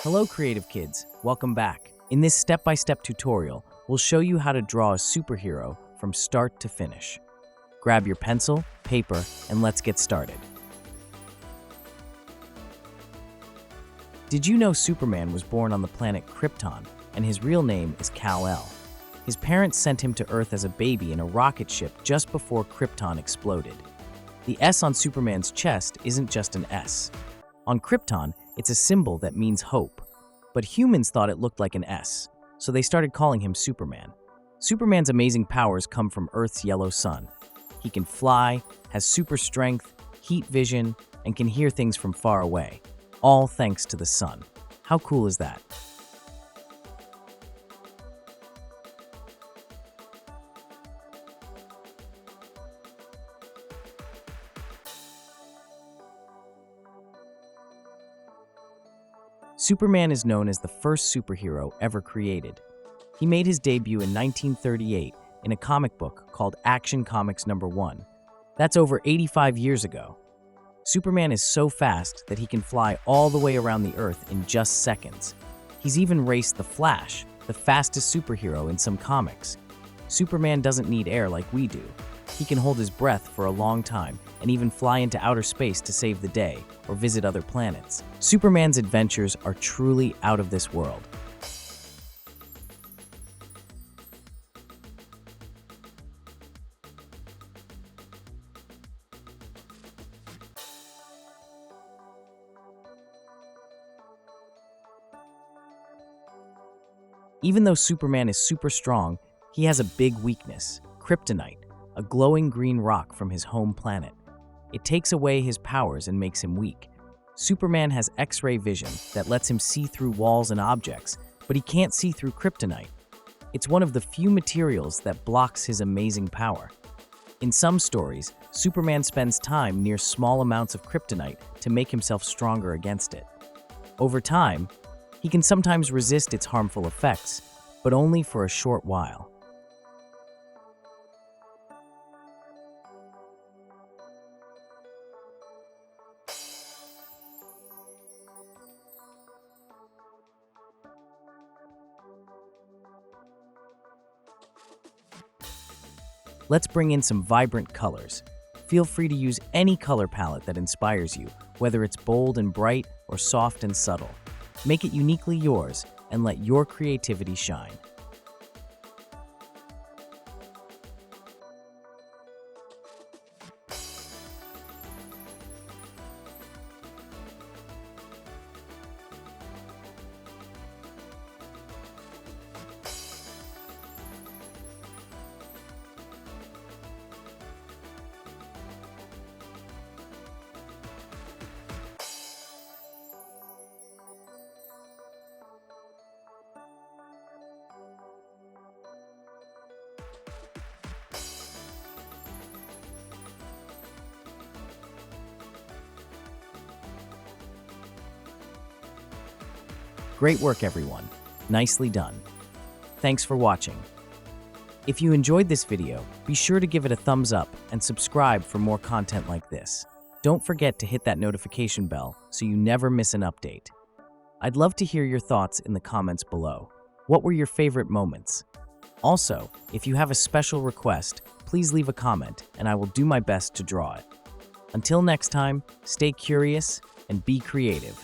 Hello creative kids, welcome back. In this step-by-step tutorial, we'll show you how to draw a superhero from start to finish. Grab your pencil, paper, and let's get started. Did you know Superman was born on the planet Krypton, and his real name is Kal-El? His parents sent him to Earth as a baby in a rocket ship just before Krypton exploded. The S on Superman's chest isn't just an S. On Krypton, it's a symbol that means hope. But humans thought it looked like an S, so they started calling him Superman. Superman's amazing powers come from Earth's yellow sun. He can fly, has super strength, heat vision, and can hear things from far away, all thanks to the sun. How cool is that? Superman is known as the first superhero ever created. He made his debut in 1938 in a comic book called Action Comics #1. That's over 85 years ago. Superman is so fast that he can fly all the way around the Earth in just seconds. He's even raced the Flash, the fastest superhero in some comics. Superman doesn't need air like we do. He can hold his breath for a long time and even fly into outer space to save the day or visit other planets. Superman's adventures are truly out of this world. Even though Superman is super strong, he has a big weakness: Kryptonite, a glowing green rock from his home planet. It takes away his powers and makes him weak. Superman has X-ray vision that lets him see through walls and objects, but he can't see through Kryptonite. It's one of the few materials that blocks his amazing power. In some stories, Superman spends time near small amounts of Kryptonite to make himself stronger against it. Over time, he can sometimes resist its harmful effects, but only for a short while. Let's bring in some vibrant colors. Feel free to use any color palette that inspires you, whether it's bold and bright or soft and subtle. Make it uniquely yours and let your creativity shine. Great work, everyone. Nicely done. Thanks for watching. If you enjoyed this video, be sure to give it a thumbs up and subscribe for more content like this. Don't forget to hit that notification bell so you never miss an update. I'd love to hear your thoughts in the comments below. What were your favorite moments? Also, if you have a special request, please leave a comment and I will do my best to draw it. Until next time, stay curious and be creative.